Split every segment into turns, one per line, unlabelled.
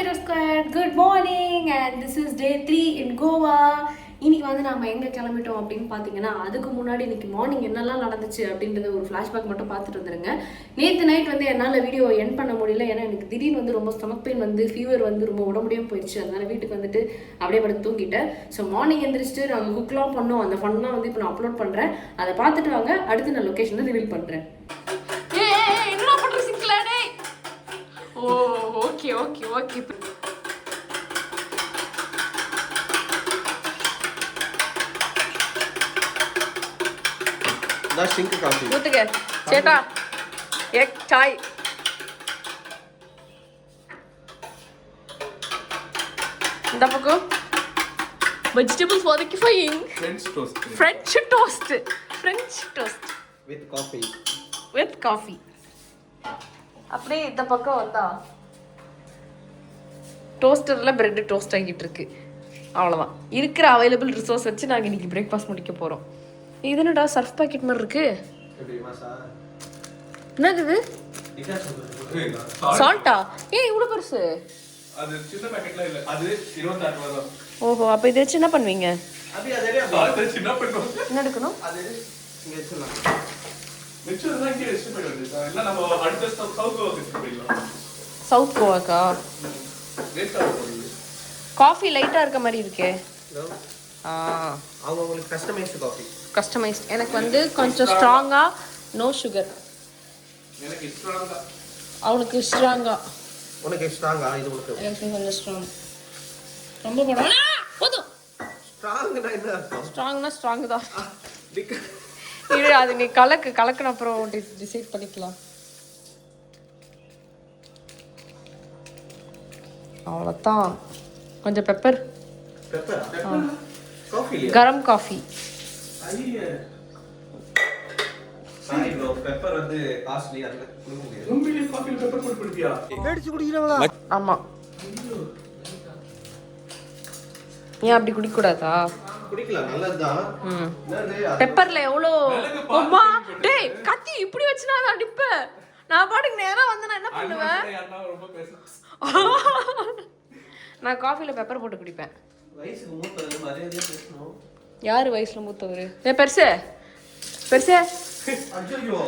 Vero Squad. Good morning and this is day 3 in Goa. இன்னைக்கு வந்து நாம எங்க கிளம்பிட்டோம் அப்படின்னு பாத்தீங்கன்னா அதுக்கு முன்னாடி இன்னைக்கு மார்னிங் என்னெல்லாம் நடந்துச்சு அப்படின்றது ஒரு ஃபிளாஷ்பேக் மட்டும் பார்த்துட்டு வந்துருங்க. நேற்று நைட் வந்து என்னால் வீடியோ எண்ட் பண்ண முடியல, ஏன்னா எனக்கு திடீர்னு வந்து ரொம்ப ஸ்டமக் பெயின் வந்து ஃபீவர் வந்து ரொம்ப உடம்புடியும் போயிடுச்சு. அதனால வீட்டுக்கு வந்துட்டு அப்படியே படுத்து தூங்கிட்டேன். ஸோ மார்னிங் எந்திரிச்சிட்டு நாங்கள் குக்லாம் பண்ணோம். அந்த ஃபன்லாம் வந்து இப்போ நான் அப்லோட் பண்ணுறேன். அதை பார்த்துட்டு வாங்க, அடுத்து நான் லொக்கேஷனை ரிவீல் பண்ணுறேன். ஓகே ஓகே ஓகே ஊத்துங்க சேட்டா எக் சாய். இந்த பக்கம் vegetables வதக்கிஃபைங் French toast with coffee. அப்படியே இந்த பக்கம் வந்தா டோஸ்டரில் பிரெட் டோஸ்ட் ஆகிட்டு இருக்கு. அவ்வளோதான் இருக்கிற அவைலபிள் ரிசோர்ஸ் வச்சு நாங்கள் இன்னைக்கு பிரேக்ஃபாஸ்ட் முடிக்க போகிறோம். இது என்னடா சர்ஃப் பாக்கெட் மாதிரி இருக்கு, என்னது இது? சால்ட்டா? ஏன் இவ்வளோ பெருசு?
அது சின்ன பாக்கெட்ல இல்ல, அது 28 ரூபாய் தான்.
ஓஹோ, அப்போ இதை வச்சு என்ன பண்ணுவீங்க?
சின்ன பண்ணுவோம்.
என்ன எடுக்கணும்?
அது இங்க வச்சிடலாம். மிச்சம் இங்கே ரெஸ்ட் பண்ணிடுது. இல்ல நம்ம அடுத்த சவுத் கோவா போயிடலாம்.
சவுத் கோவாக்கா? காஃபி லைட்டா இருக்க மாதிரி இருக்கே.
அவங்க உங்களுக்கு கஸ்டமைஸ்டு காஃபி.
கஸ்டமைஸ்ட். எனக்கு வந்து கொஞ்சம் ஸ்ட்ராங்கா, நோ சுகர்.
எனக்கு ஸ்ட்ராங்கா.
அவனுக்கு ஸ்ட்ராங்கா.
உனக்கு ஸ்ட்ராங்கா? இது உங்களுக்கு
எனக்கு கொஞ்சம் ஸ்ட்ராங். ரொம்ப போடா போதும்.
ஸ்ட்ராங்னா என்ன அர்த்தம்?
ஸ்ட்ராங்னா ஸ்ட்ராங் தான். இது அது நீ கலக்குன அப்புறம் டிசைட் பண்ணிக்கலாம். அவ்வளோதான். கொஞ்சம் பெப்பர். கரம் காஃபி.
சாரி ப்ரோ, பெப்பர் வந்து காஸ்ட்லி, அதுல குடிக்க முடியாது.
உண்மையிலே காஃபில பெப்பர் போட்டு குடிப்பியா?
எடுத்து குடிக்கிறவங்களா?
ஆமா. ஏன் அப்படி குடிக்க கூடாதா?
குடிக்கலாம், நல்லதுதான்.
பெப்பர்ல எவ்வளோ அம்மா டேய் கத்தி இப்படி வச்சுனா நான் அடிப்பேன். நான் பாட்டுக்கு நேரா வந்து நான் என்ன பண்ணுவேன்? நான் காஃபில பெப்பர் போட்டு குடிப்பேன்.
வயசுக்கு மூத்தவங்க மரியாதையா பேசணும்.
யாரு வயசுல மூத்தவர்? ஏ பெருசு பெருசு.
அஜ்ஜோ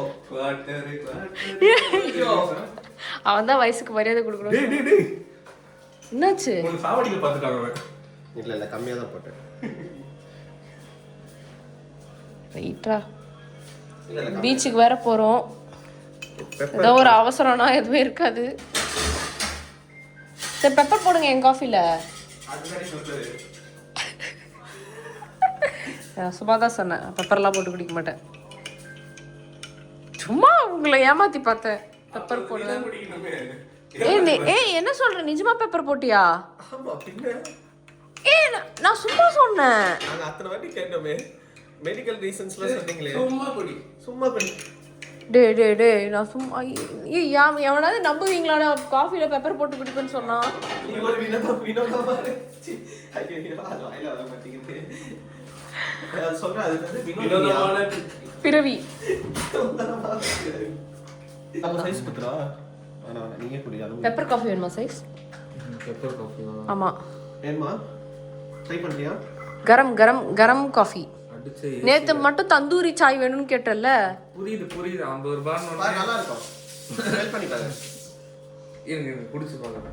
அவன் தான் வயசுக்கு மரியாதை கொடுக்கணும்.
டேய் டேய் டேய்,
என்னாச்சு?
ஒரு சாவடியில பாத்துட்டாங்க.
இல்ல கம்மியா தான் போட்டேன்.
ரைட்டா,
இல்ல
பீச்சுக்கு வேற போறோம். ஏதோ ஒரு அவசரம்னா எதுவுமே இருக்காது. சரி பெப்பர் போடுங்க என் காஃபில. சும்மா தான் சொன்னேன், பெப்பர்லாம் போட்டு குடிக்க மாட்டேன். சும்மா உங்களை ஏமாத்தி பார்த்தேன். பெப்பர் போடுவேன். ஏய் என்ன சொல்ற, நிஜமா பெப்பர் போட்டியா?
ஆமா பின்ன.
ஏய் நான் சும்மா சொன்னேன்.
நாங்க அத்தனை வாட்டி கேட்டோமே, மெடிக்கல் ரீசன்ஸ்ல சொன்னீங்களே. சும்மா பண்ணி
டே நான் சும்மா எவனாவது நம்புவீங்களாடா காஃபில பெப்பர் போட்டு குடிப்பேன்னு சொன்னா? பிறவி பெப்பர் காஃபி வேணுமா சைஸ்?
பெப்பர் காஃபி
ஆமா
வேணுமா? ட்ரை பண்ணியா?
கரம் காஃபி. நேத்து மட்டும் தந்தூரி சாய் வேணும்னு கேட்டல.
புரியுது 50 ரூபாய்
நல்லா இருக்கும். ட்ரை பண்ணி பாருங்க.
இருங்க குடிச்சு பாருங்க.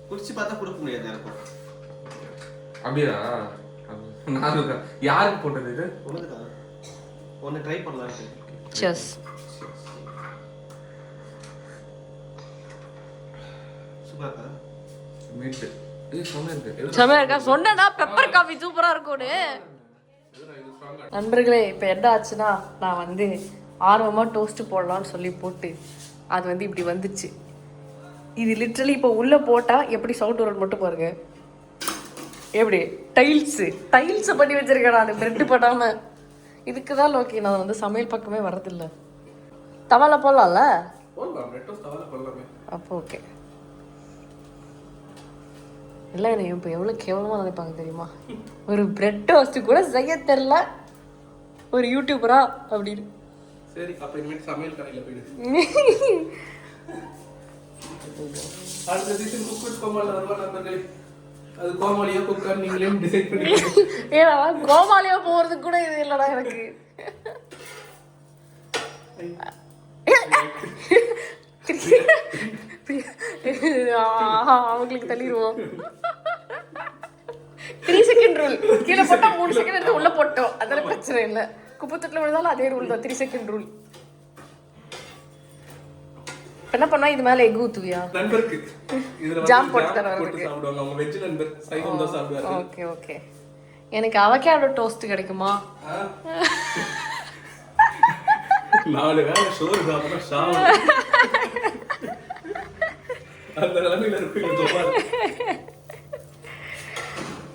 குடிச்சு பார்த்தா குடிக்க முடியாது இருக்கும்.
அப்படியா? நான் யாருக்கு போட்டது இது?
உனக்கு தான். ஒன்னு ட்ரை பண்ணலாம்.
Cheers.
சூப்பரா
மீட். இது
சமையா இருக்கா? சொன்னேனா பெப்பர் காஃபி சூப்பரா இருக்கும்னு. நண்பர்களே, இப்போ என்ன ஆச்சுன்னா நான் வந்து ஆர்வமாக டோஸ்ட் போடலான்னு சொல்லி போட்டு அது வந்து இப்படி வந்துச்சு. இது லிட்ரலி இப்போ உள்ளே போட்டால் எப்படி சவுண்ட் வரணும் மட்டும் பாருங்க. எப்படி டைல்ஸை பண்ணி வச்சிருக்கேன் நான், பிரெட்டு போடாமல். இதுக்கு தான் லோக்கி நான் வந்து சமையல் பக்கமே வர்றதில்லை. தவால போடலாம்ல? அப்போ ஓகே. இல்லை என்னை இப்போ எவ்வளோ கேவலமாக நினைப்பாங்க தெரியுமா? ஒரு பிரெட் டோஸ்ட் கூட செய்ய தெரில ஒரு யூடியூபரா அப்படின்னு.
சரி, அப்ப இனிமேல் சமையல் கடையில போயிடு. அடுத்த சீசன் குக் வித் கோமாளி வருவா நண்பர்களே. அது கோமாளியா குக்கான்னு நீங்களே டிசைட் பண்ணிக்கோங்க.
ஏடா கோமாளியா போறதுக்கு கூட இது இல்லடா எனக்கு. அவங்களுக்கு தள்ளிடுவோம். 3 செகண்ட் ரூல். கீழே போட்டா 3 செகண்ட் எடுத்து உள்ள போட்டோம். அதெல்லாம் பிரச்சனை இல்லை. குப்பத்தொட்டில் விழுந்தாலும் அதே ரூல் தான். 3 செகண்ட் ரூல். என்ன பண்ணா இது மேல எக் ஊத்துவியா?
நண்பருக்கு இதுல
ஜாம் போட்டு தரவருக்கு
சாப்பிடுவாங்க. அவங்க வெஜ் நண்பர் சைவம் தான் சாப்பிடுவாங்க.
Okay okay. எனக்கு அவகேடோ டோஸ்ட் கிடைக்குமா?
4 வேளை சோறு சாப்பிட்டா சாவு. அந்த நிலைமையில இருப்பீங்க.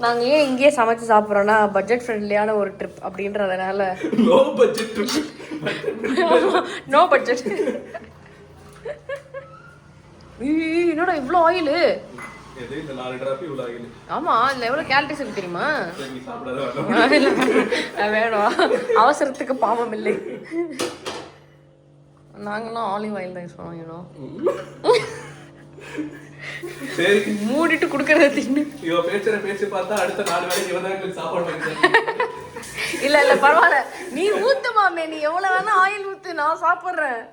நாங்க ஏன் இங்கேயே சமைச்சு சாப்பிட்றோம்னா பட்ஜெட் ஃப்ரெண்ட்லியான ஒரு ட்ரிப் அப்படின்றதுனால.
Low budget trip.
No budget. என்னடா இவ்ளோ ஆயில்?
எது இந்த 4 டிராப் இவ்ளோ ஆயில்?
ஆமா, இதுல எவ்வளவு கேலரிஸ் இருக்கு தெரியுமா?
நீ சாப்பிடாத.
வேணும், அவசரத்துக்கு பாவம் இல்லை. நாங்களாம் ஆலிவ் ஆயில் தான் யூஸ் பண்ணுவோம்.
சரி,
மூடிட்டு குடுக்கறத தின்னு.
இவ பேச்சு பார்த்தா அடுத்த 4 வேளை இவன் தான் எங்களுக்கு சாப்பாடு வாங்கி.
இல்ல இல்ல பரவாயில்ல, நீ ஊத்து மாமே, நீ எவ்வளவு வேணா ஆயில் ஊத்து, நான் சாப்பிடுறேன்.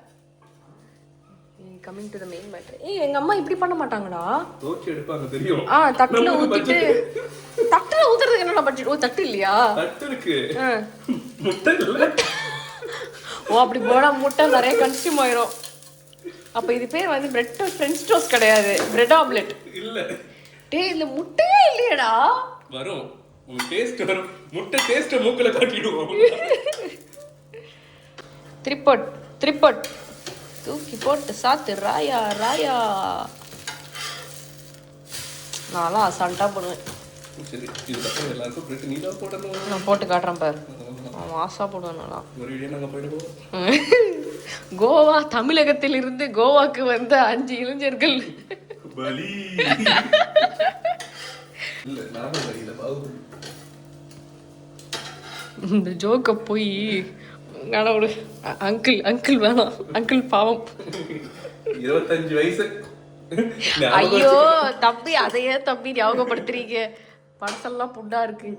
Coming to the main matter. எங்க அம்மா இப்படி பண்ண மாட்டாங்கடா.
தோச்சி எடுப்பாங்க தெரியும்.
தட்டுல ஊத்திட்டு. தட்டுல ஊத்துறதுக்கு என்னடா பட்ஜெட்? ஓ தட்டு இல்லையா?
தட்டு இருக்கு. முட்டை இல்ல.
ஓ அப்படி போனா முட்டை நிறைய கன்சியூம் ஆயிரும். அப்ப இது பேர் வந்து பிரெட் டோஸ்ட், ஃப்ரெஞ்ச் டோஸ்ட் கிடையாது, பிரெட் ஆம்லெட்.
இல்ல
டேய், இதுல முட்டையே இல்லையேடா.
வரும், உங்க டேஸ்ட் வரும். முட்டை டேஸ்ட் மூக்குல காட்டிடுவோம். த்ரிப்பட்
தூக்கி போட்டு சாத்து ராயா ராயா. நான்லாம் அசால்ட்டா போடுவேன்.
சரி, இதுக்கப்புறம் எல்லாருக்கும் பிரெட் நீ தான் போடணும்.
நான் போட்டு காட்டுறேன் பாரு. ஆசா போடுவேன் நல்லா.
ஒரு வீடியோ நாங்க போயிடுவோம்.
கோவா, தமிழகத்தில் இருந்து கோவாக்கு வந்த 5 இளைஞர்கள்.
பலி இல்ல, நானும் பலியில பாகுபலி.
இந்த ஜோக்க போய் கடவுள் அங்கிள் வேணாம், அங்கிள் பாவம்.
25 வயசு.
ஐயோ தம்பி, அதையே தம்பி ஞாபகப்படுத்துறீங்க. படத்தெல்லாம் புண்டா இருக்கு.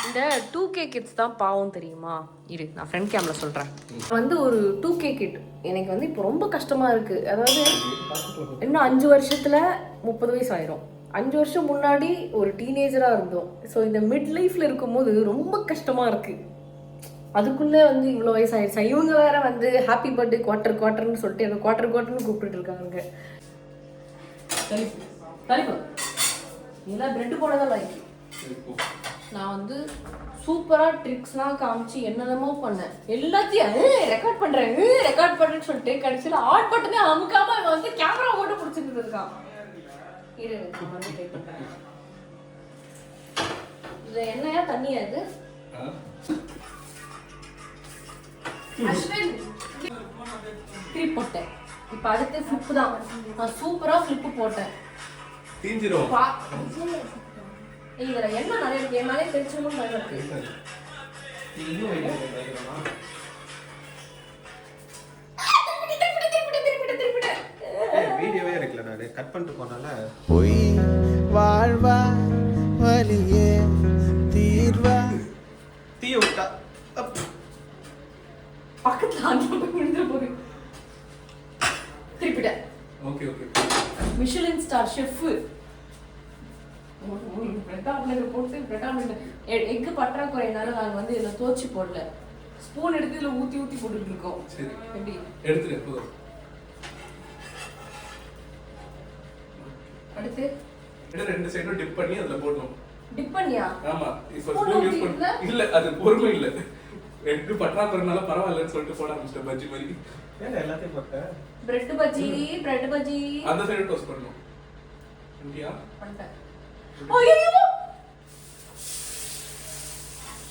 இந்த 2K கிட்ஸ் தான் பாவம் தெரியுமா? இரு, நான் ஃப்ரெண்ட் கேம்ல சொல்றேன். வந்து ஒரு 2K கிட் எனக்கு வந்து இப்போ ரொம்ப கஷ்டமா இருக்கு. அதாவது இன்னும் 5 வருஷத்துல 30 வயசு ஆயிரும். 5 வருஷம் முன்னாடி ஒரு டீனேஜரா இருந்தோம். ஸோ இந்த மிட் லைஃப்ல இருக்கும்போது ரொம்ப கஷ்டமா இருக்கு. அதுக்குள்ளே வந்து இவ்வளோ வயசாயிடுச்சா? இவங்க வேற வந்து ஹாப்பி பர்த்டே குவார்டர்னு சொல்லிட்டு எனக்கு குவார்டர்னு கூப்பிட்டு இருக்காங்க. இதெல்லாம் பிரெட் போடதான் லைக். நான் வந்து சூப்பராக ட்ரிக்ஸ்லாம் காமிச்சு என்னென்னமோ பண்ணேன். எல்லாத்தையும் ரெக்கார்ட் பண்ணுறேன்னு சொல்லிட்டு கடைசியில் ஆட் பட்டனே அமுக்காம இவன் வந்து கேமரா மட்டும் பிடிச்சிட்டு இருக்கான். இது என்னையா தண்ணியா இது? கிளிப் போட்டேன். இப்ப அடுத்து ஃபிளிப் தான். நான் சூப்பரா ஃபிளிப் போட்டேன்.
தீஞ்சிரும்.
இதுல என்ன நிறைய இருக்கு, என்னாலே தெரிஞ்சுக்கணும் நிறைய இருக்கு.
வீடியோவே எடுக்கல, நான் கட் பண்ணிட்டு போனால.
பொய் வாழ்வா வலியே தீர்வா
தீய விட்டா
பக்கத்துல ஆஞ்சு விழுந்துற போது திருப்பிட்டேன்.
Okay okay.
Michelin star chef bread omelette போட்டு பிரெட் ஆம்லெட் எக்கு பற்றாக்குறையினால நாங்க வந்து இதில் தோச்சி போடல. ஸ்பூன் எடுத்து இதில் ஊற்றி போட்டுட்டு இருக்கோம்.
சரி,
எப்படி
எடுத்துரு போதும்.
அடுத்து
ரெண்டு சைடும் டிப் பண்ணி அதுல போடணும்.
டிப் பண்ணியா?
ஆமா, இப்போ ஸ்பூன் யூஸ் பண்ண இல்ல, அது பொறுமை இல்ல. எக்கு பற்றாக்குறைனால பரவாயில்லன்னு சொல்லிட்டு போட ஆரம்பிச்சிட்டேன். பஜ்ஜி மாதிரி
ஏன் எல்லாத்தையும் போட்டேன்.
பிரெட் பஜ்ஜி
அந்த சைடு டோஸ்ட் பண்ணணும். இந்தியா
பண்ணிட்டேன். ஐயோ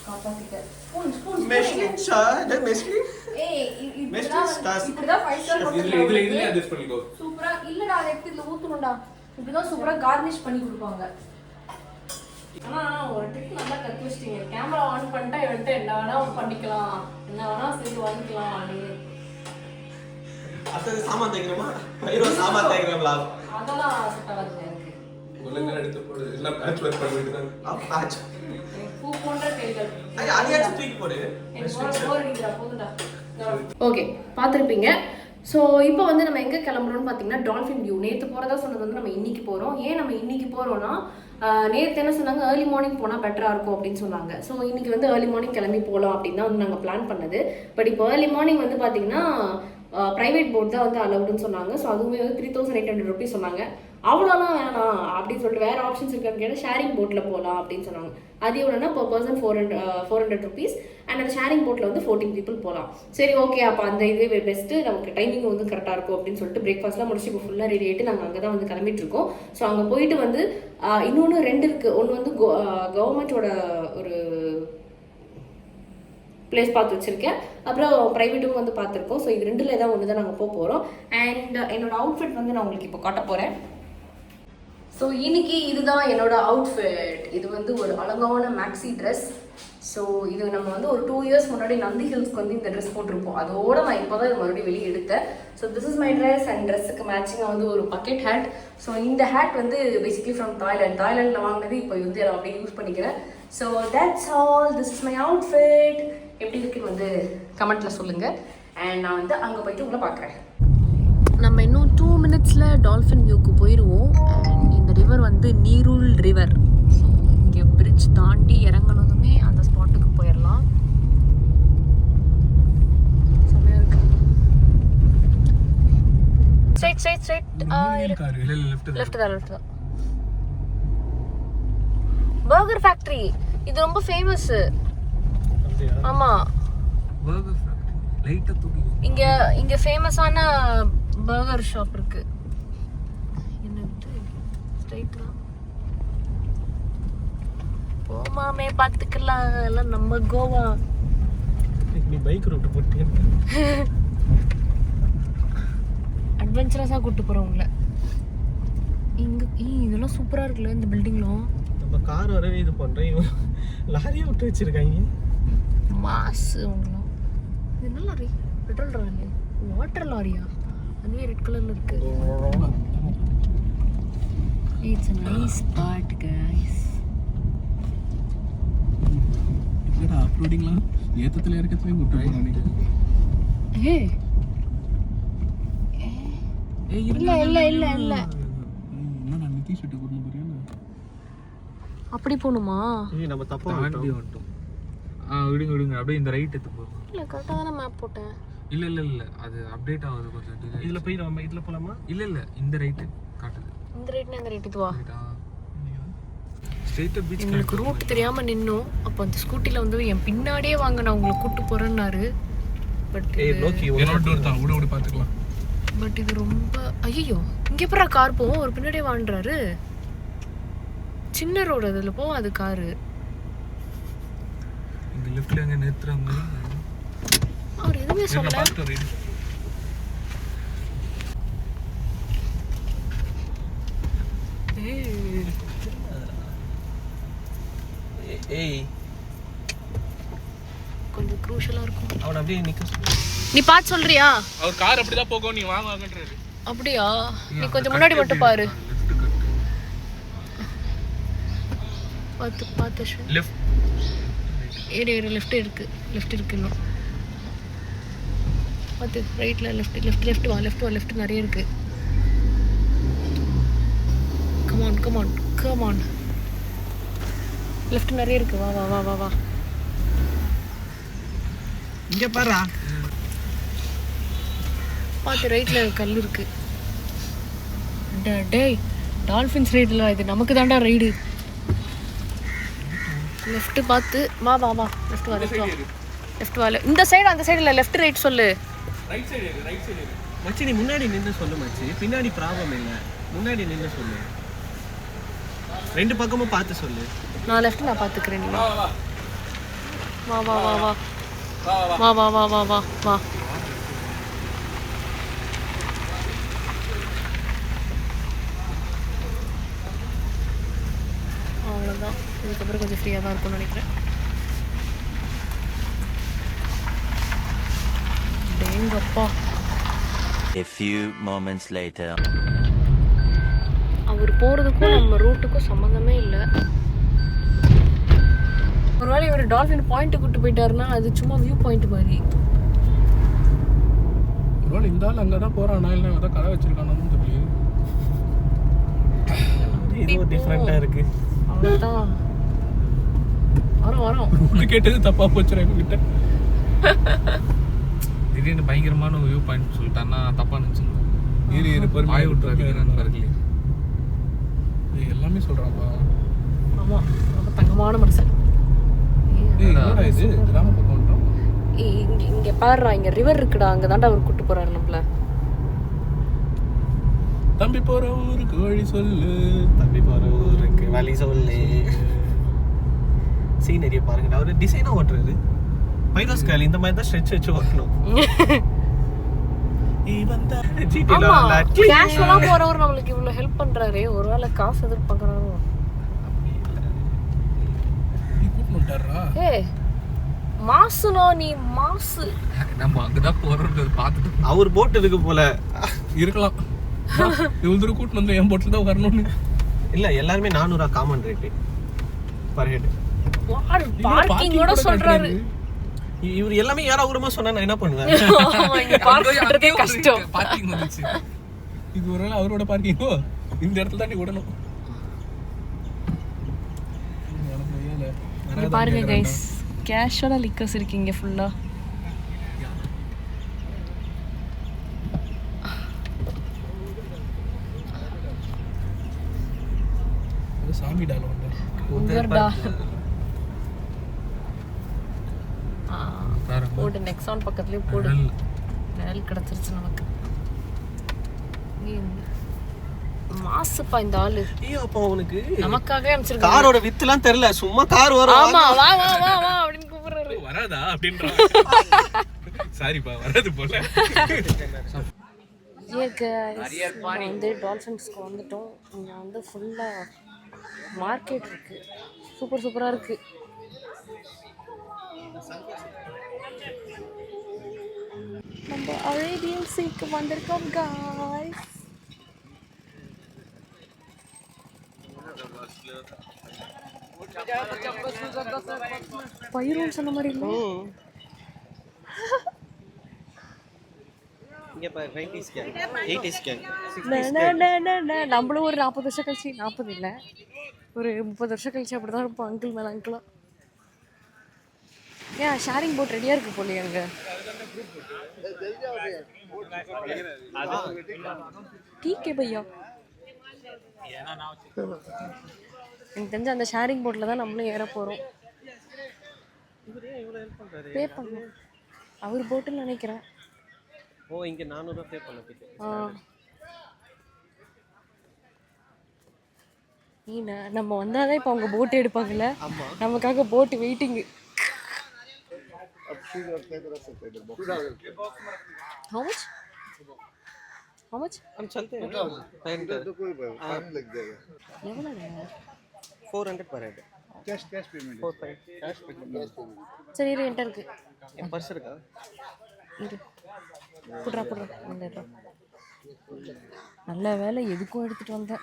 காப்பாத்திட்ட. Spoon
மெஷ்லின் sir, மெஷ்லின்.
ஏய்
மெஷ்லின் ஸ்டார்.
இப்படிதான் 5 ஸ்டார்
இதுல அட்ஜஸ்ட் பண்ணிக்கோ.
சூப்பரா இல்லடா, அதை எடுத்து இதுல ஊத்தணும்டா. இப்படிதான் சூப்பரா கார்னிஷ் பண்ணி கொடுப்பாங்க. ஆனா ஒரு ட்ரிக் நல்லா கத்து வச்சிட்டீங்க. கேமரா ஆன் பண்ணிட்டா இவன்ட்ட என்ன வேணா பண்ணிக்கலாம், என்ன வேணா செஞ்சு வாங்கிக்கலாம்.
அசல் சாமான் தேய்க்கிறோமா? 5 ரூபா சாமான் தேய்க்கிறோம்.
அதெல்லாம் செட் ஆகாதுங்க எனக்கு.
ஒழுங்கா எடுத்து போடு. எல்லாம் பேட்ச் ஒர்க் பண்ணிட்டு தான்.
ஆச்சு.
பூ போன்ற கைகள்.
அதையாச்சும் தூக்கி போடு.
ஓகே, பார்த்துருப்பீங்க. ஸோ இப்போ வந்து நம்ம எங்கே கிளம்புறோம்னு பார்த்தீங்கன்னா டால்ஃபின் வியூ. நேற்று போகிறதா சொன்னது வந்து நம்ம இன்னைக்கு போகிறோம். ஏன் நம்ம இன்னைக்கு போகிறோம்னா நேற்று என்ன சொன்னாங்க, ஏர்லி மார்னிங் போனால் பெட்டராக இருக்கும் அப்படின்னு சொன்னாங்க. ஸோ இன்னைக்கு வந்து ஏர்லி மார்னிங் கிளம்பி போகலாம் அப்படின்னு தான் வந்து நாங்கள் பிளான் பண்ணது. பட் இப்போ ஏர்லி மார்னிங் வந்து பார்த்தீங்கன்னா ப்ரைவேட் போட் தான் வந்து அலவுடுன்னு சொன்னாங்க. ஸோ அதுவுமே வந்து 3800 rupees சொன்னாங்க. அவ்வளோலாம் வேணாம் அப்படின்னு சொல்லிட்டு வேறு ஆப்ஷன்ஸ் இருக்கான்னு கேட்டால் ஷேரிங் போட்டில் போகலாம் அப்படின்னு சொன்னாங்க. அது எவ்வளோன்னா per person 400 rupees. அண்ட் அந்த ஷேரிங் போட்டில் வந்து 14 people போகலாம். சரி ஓகே, அப்போ அந்த இதுவே பெஸ்ட்டு, நமக்கு டைமிங் வந்து கரெக்டாக இருக்கும் அப்படின்னு சொல்லிட்டு பிரேக்ஃபாஸ்ட்லாம் முடிச்சு இப்போ ஃபுல்லாக ரெடி ஆகிட்டு நாங்கள் அங்கே தான் வந்து கிளம்பிட்டு இருக்கோம். ஸோ அங்கே போயிட்டு வந்து இன்னொன்று 2 இருக்குது. ஒன்று வந்து கவர்மெண்ட்டோட ஒரு பிளேஸ் பார்த்து வச்சுருக்கேன், அப்புறம் ப்ரைவேட்டும் வந்து பார்த்துருக்கோம். ஸோ இது 2ல் ஏதாவது ஒன்று தான் நாங்கள் போகிறோம். அண்ட் என்னோட அவுட்ஃபிட் வந்து நான் உங்களுக்கு இப்போ காட்ட போகிறேன். ஸோ இன்னைக்கு இதுதான் என்னோட அவுட்ஃபிட். இது வந்து ஒரு அழகான மேக்ஸி ட்ரெஸ். ஸோ இது நம்ம வந்து ஒரு 2 years முன்னாடி நந்தி ஹில்ஸ்க்கு வந்து இந்த ட்ரெஸ் போட்டிருப்போம். அதோட நான் இப்போ தான் இது மறுபடியும் வெளியே எடுத்தேன். So this is my dress. And ட்ரெஸ்ஸுக்கு மேட்சிங்காக வந்து ஒரு பக்கெட் ஹேட். ஸோ இந்த ஹேட் வந்து பேசிக்லி ஃப்ரம் தாய்லாண்டில் வாங்கினது. இப்போ வந்து நான் அப்படியே யூஸ் பண்ணிக்கிறேன். So that's all. This is my outfit. எப்படி இருக்குன்னு வந்து கமெண்ட்டில் சொல்லுங்கள். அண்ட் நான் வந்து அங்கே போயிட்டு உங்களை பார்க்குறேன். நம்ம இன்னும் 2 minutesல டால்ஃபின் வியூக்கு போயிடுவோம். அண்ட் இந்த ரிவர் வந்து நீருல் ரிவர். ஸோ இங்கே பிரிட்ஜ் தாண்டி இறங்கினதுமே அந்த ஸ்பாட்டுக்கு போயிடலாம். செம்மையாக இருக்கு. ஸ்ட்ரைட் லெஃப்ட் தான். பர்கர் ஃபேக்டரி இது ரொம்ப ஃபேமஸ். ஆமா, இங்க ஃபேமஸான பர்கர் ஷாப் இருக்கு. போமாமே பார்த்துக்கலாம். எல்லாம் நம்ம கோவா.
நீ பைக் ரூட் போட்டு
அட்வென்ச்சரஸாக கூப்பிட்டு போகிறோம் உங்களை. இங்கே இதெல்லாம் சூப்பராக இருக்குல்ல இந்த பில்டிங்லாம்.
நம்ம கார் வரவே இது பண்ணுறேன். லாரியை விட்டு வச்சுருக்காங்க.
மாசு உங்களாம். இது என்ன லாரி? பெட்ரோல் லாரி, வாட்டர் லாரியா? அதுவே ரெட் கலரில் இருக்கு. It's a nice spot guys.
என்னடா அப்லோடிங்லாம் ஏத்தத்துல இருக்கதே கூட்டி போறானே.
இல்ல
என்ன நான் நிதி ஷூட் பண்ண போறேன்.
அப்படி போணுமா?
நம்ம தப்பா வந்துட்டோம்.
விடுங்க அப்படியே இந்த ரைட் எடுத்து போறோம்.
இல்ல கரெக்ட்டா தான மேப் போட்டேன்.
இல்ல அது அப்டேட் ஆகுது கொஞ்சம் டிலே.
இதுல போய் நம்ம இதுல போலாமா?
இல்ல இந்த ரைட் காட்டுது.
இந்த ரைட்னா இந்த ரைட் இதுவா?
ஸ்ட்ரைட்டா பீச்.
உங்களுக்கு ரூட் தெரியாம நின்னோம். அப்ப அந்த ஸ்கூட்டில வந்து என் பின்னாடியே வாங்க நான் உங்களை கூட்டி போறேன்னாரு. பட்
நோக்கி
என்னோட டோர் தான். விடு பாத்துக்கலாம்.
பட் இது ரொம்ப ஐயோ, இங்க எப்பறா கார் போவோம்? ஒரு பின்னாடியே வாங்குறாரு. சின்ன ரோடு அதுல போவாது காரு.
இங்க லெஃப்ட்ல அங்க நிறுத்துறாங்க.
அவர் எதுவுமே சொல்லல.
ஏய்
கொஞ்சம் க்ரூஷியலா இருக்கும்.
அவன் அப்படியே நிக்க.
நீ பாத்து சொல்றியா?
அவர் கார் அப்படிதான் போகும். நீ வாங்கன்றாரு.
அப்படியா? நீ கொஞ்சம் முன்னாடி மட்டும் பாரு. பாத்து
லெஃப்ட்
லெஃப்ட் இருக்கு இன்னும். பாத்து ரைட்ல லெஃப்ட் வா நிறைய இருக்கு. கம் ஆன் லெஃப்ட் நிறைய இருக்கு. வா
இங்க பாருடா.
பாத்து ரைட்ல கல் இருக்கு. டேய் டால்ஃபின்ஸ் ரைடுல இது நமக்கு தான்டா ரைடு. லெஃப்ட் பார்த்து வா லெஃப்ட் வா. இந்த சைடு அந்த சைடு இல்ல, லெஃப்ட் ரைட் சொல்லு.
ரைட் சைடு
மச்சி நீ முன்னாடி நின்னு சொல்லு மச்சி. பின்னாடி ப்ராப்ளம் இல்ல, முன்னாடி நின்னு சொல்லு. 2 பக்கமும் பார்த்து சொல்லு.
நான் லெஃப்ட் நான் பாத்துக்கிறேன். நீ வா அவ்வளோதான். இதுக்கப்புறம் கொஞ்சம் ஃப்ரீயாக தான் இருக்கும்னு நினைக்கிறேன். டேங்கப்பா.
A few moments later.
அவர் போகிறதுக்கும் நம்ம ரூட்டுக்கும் சம்மந்தமே இல்லை. ஒருவேளை இவர் டால்ஃபின் பாயிண்ட்டு கூப்பிட்டு போயிட்டாருன்னா அது சும்மா வியூ பாயிண்ட் மாதிரி.
ஒருவேளை இந்த ஆள் அங்கே தான் போகிறானா இல்லை ஏதாவது கடை வச்சிருக்கானான்னு தெரியல.
இது டிஃப்ரெண்ட்டாக இருக்கு.
அவ்வளோதான். வரோம்
ஒன்று கேட்டது தப்பாக போச்சுடா எங்ககிட்ட. திடீர்னு பயங்கரமான வியூ பாயிண்ட் சொல்லிட்டான்னா தப்பாக நினச்சிருந்தோம். வாய் விட்டுறாதீங்க நண்பர்களே. எல்லாமே சொல்கிறாப்பா.
ஆமாம், ரொம்ப தங்கமான மனுஷன்.
இது கிராம பக்கம் வந்துட்டோம்.
இங்கே பாருடா, இங்கே ரிவர் இருக்குடா, அங்கே தாண்டா அவர் கூப்பிட்டு போகிறாரு நம்மள.
தம்பி போகிற ஊருக்கு வழி சொல்லு,
தம்பி போகிற ஊருக்கு வழி சொல்லு. சீனரியை பாருங்கடா, அவர் டிசைனாக ஓட்டுறாரு. பைரோஸ்கால் இந்த மாதிரி தான் ஸ்ட்ரெச் வச்சு ஓட்டணும்.
கேஷுவலாக போகிறவர் நம்மளுக்கு இவ்வளோ ஹெல்ப் பண்ணுறாரு. ஒருவேளை காசு எதிர்பார்க்குறாரோ? ஏய் மாசுனோ, நீ மாசு.
நம்ம அங்கதான் போறோம்ன்றது பார்த்துட்டு
அவர் போட் இருக்கு போல
இருக்கலாம். இவ்வளவு தூரம் கூட்டிட்டு வந்து என் போட்டில் தான் வரணும்னு
இல்ல. எல்லாருமே 400 காமன் ரேட்டு பர் ஹெட்.
பார்க்கிங்கோட சொல்றாரு
இவர். எல்லாமே யாராவது சொன்னா நான் என்ன பண்ணுவேன்?
கஷ்டம்.
பார்க்கிங் வந்துச்சு. இது ஒருவேளை அவரோட பார்க்கிங்கோ இந்த இடத்துல தான் நீ விடணும்.
பாருங்க கைஸ், கேஷுவலா லிக்கர்ஸ் இருக்கீங்க ஃபுல்லா.
சாமி டால்
போட்டு நெக்ஸான் பக்கத்துலயே போடு. நிழல் கிடைச்சிருச்சு நமக்கு. மாசுப்பா இந்த ஆளு.
ஐயோ அப்பா உனக்கு
நமக்காகவே அனுப்பிச்சிருக்காரு.
காரோட வித்துலாம் தெரியல, சும்மா கார் வரும்.
ஆமா, வா வா வா வா அப்படினு கூப்பிடுறாரு.
வராதா அப்படின்றா. சாரிப்பா வராது போல.
வந்து டால்ஃபின்ஸ்க்கு வந்துட்டோம். இங்கே வந்து ஃபுல்லாக மார்க்கெட் இருக்குது. சூப்பராக இருக்குது. நம்ம அரேபியன் சீக்கு வந்திருக்கோம் காய்ஸ். பயிரும் சொன்ன மாதிரி இல்லை. நம்மளும் ஒரு 40 வருஷம் கழிச்சு, 40 இல்லை ஒரு 30 வருஷம் கழிச்சு அப்படிதான் இருப்போம். அங்கிள் மேலே அங்கிளா. ஏன் ஷேரிங் போட் ரெடியாக இருக்கு போலயே அங்கே. டீக்கே பையா, எனக்கு தெரிஞ்ச அந்த ஷேரிங் போட்டில் தான் நம்மளும் ஏற போகிறோம். பே பண்ணணும் அவர் போட்டுன்னு நினைக்கிறேன்.
ஓ இங்க 400 பே பண்ண.
நம்ம வந்தாதான் இப்போ அவங்க போட்டு எடுப்பாங்கல்ல, நமக்காக போட்டு waiting. How much? How much?
हम चलते हैं तो कोई फाइन लग जाएगा.
எவ்வளவு?
400 पर head.
Cash payment. Cash payment.
சரி இரு, என்கிட்ட இருக்கு.
என் பர்ஸ் இருக்கா?
இரு புட்றா வந்துடுறா. நல்ல வேலை எதுக்கும் எடுத்துட்டு வந்தேன்.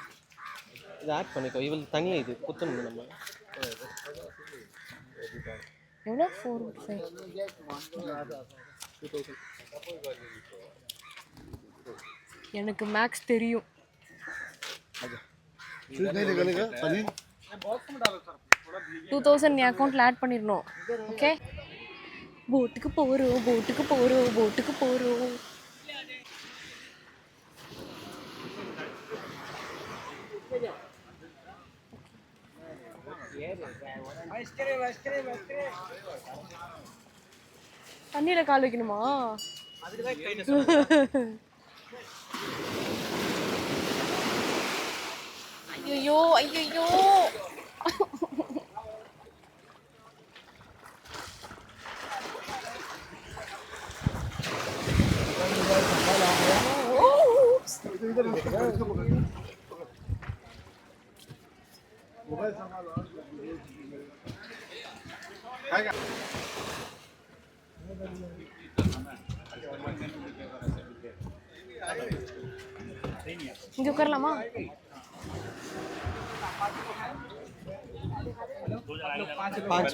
இது ஆட் பண்ணிக்கோ. இவள் தனியாக இது குத்தணும் நம்ம.
எவ்வளோ? 4 எனக்கு மேக்ஸ் தெரியும். 2000 என் அக்கௌண்ட்டில் ஆட் பண்ணிடணும். ஓகே, போட்டுக்கு போகிறோம். தண்ணியில கால் வைக்கணுமா? ஐயோ இங்க உட்காரலாமா?
पाँच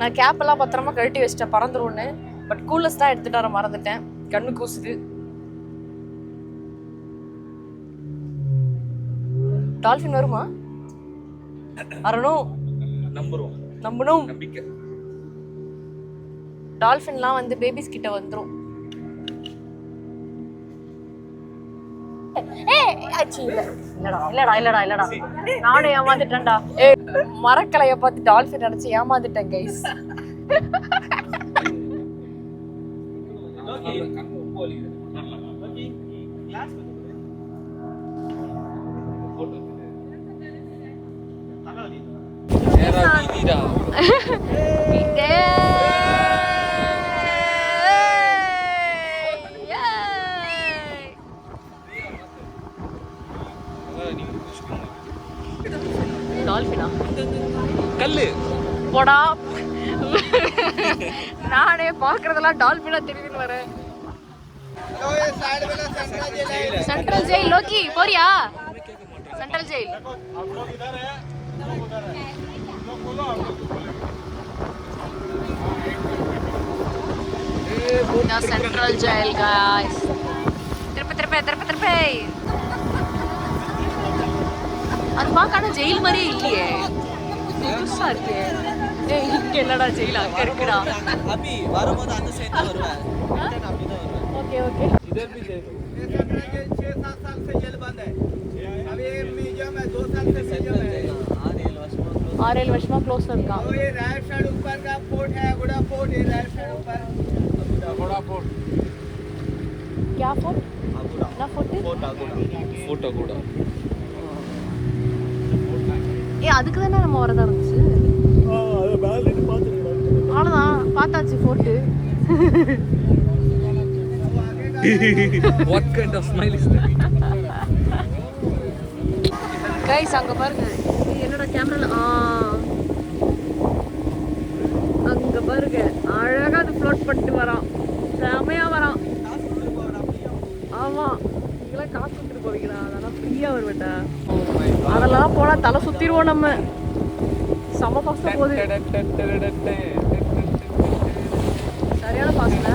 நான் கேப் எல்லாம் பத்திரமா கழட்டி வச்சிட்டேன் பறந்துரும்னு. பட் கூலர்ஸ் தான் எடுத்துட்டு வர மறந்துட்டேன். கண்ணு கூசுது. டால்ஃபின் வருமா? வரணும். நம்பணும்.
நம்பிக்கை.
டால்ஃபின்லாம் வந்து பேபிஸ் கிட்ட வந்துரும். இல்லடா நானே ஏமாந்துட்டேன்டா. மரக்கலைய பார்த்து டால்ஃபின் நினைச்சு ஏமாந்துட்டேன் கைஸ். டால்ஃபினா
கல்லு
போடா. நானே பாக்குறதெல்லாம் டால்ஃபினா தெரியுதுன்னு வரேன். சென்ட்ரல் ஜெயில் லோக்கி போறியா? Central jail central jail guys. திருப்பி அது பார்க்காத ஜெயில் மாதிரியே இல்லையே. புதுசா இருக்கு. ஏய் இங்க என்னடா ஜெயில் அங்க இருக்குடா.
அபி வரும்போது அந்த சைடு தான் வருவேன்.
ओके ओके
इधर भी जैल
6-7 साल से जेल बंद है. अभी म्यूजियम है 2 साल से म्यूजियम है.
6 वर्षमा क्लोज இருக்கா.
और ये राइट साइड ऊपर का फोर्ट है अगुड़ा फोर्ट. ये राइट साइड ऊपर अगुड़ा फोर्ट.
क्या फोर्ट? ना फोर्ट
फोटो கூட
அதுக்கு தானே நம்ம வரதா இருந்துச்சு.
அது மேல இருந்து பாத்துறேன்.
அவ்வளவுதான் பார்த்தாச்சு fort.
What kind of smile is that?
Guys அங்க பாருங்க. என்னோட கேமரால அங்க பாருங்க அழகா அது ஃப்ளோட் பண்ணிட்டு வரான். செமையா வரான். ஆமா நீங்களாம் காசு கொடுத்துட்டு போவீங்களா? அதெல்லாம் ஃப்ரீயா வருவேண்டா. அதெல்லாம் போனா தலை சுத்திடுவோம் நம்ம. செம பாஸ்டா போகுது. சரியான பாஸ்டா.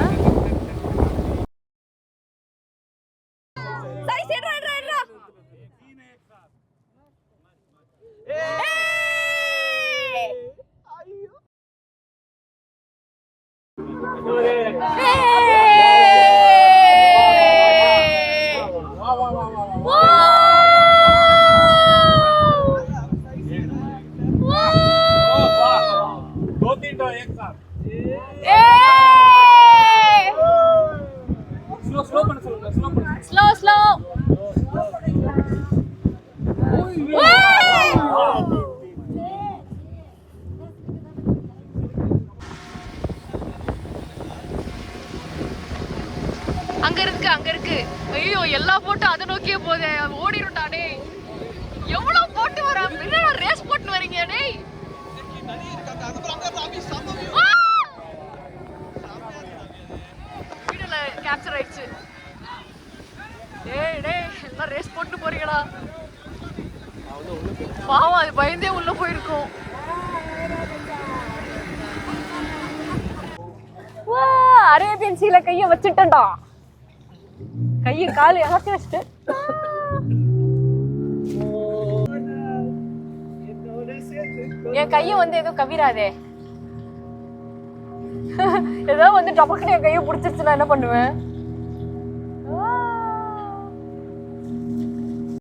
Slow. அங்க இருக்கு. ஐயோ எல்லா போட்டும் அதை நோக்கியே போதே. ஓடிருட்டா டேய். எவ்வளவு போட்டு வர? என்னடா ரேஸ் போட்டு வரீங்க டேய்? வீடியோல கேப்சர் ஆயிடுச்சு. டேய் எல்லாம் ரேஸ் போட்டு போறீங்களா? பாவம் அது பயந்தே உள்ள போயிருக்கும். அரேபியன் சீல கைய வச்சுட்டேன்டா. கைய காலு அகத்தி வச்சுட்டு என் கைய வந்து ஏதோ கவிராதே. ஏதோ வந்து டபக்குன்னு என் கைய புடிச்சிருச்சுன்னா என்ன பண்ணுவேன்?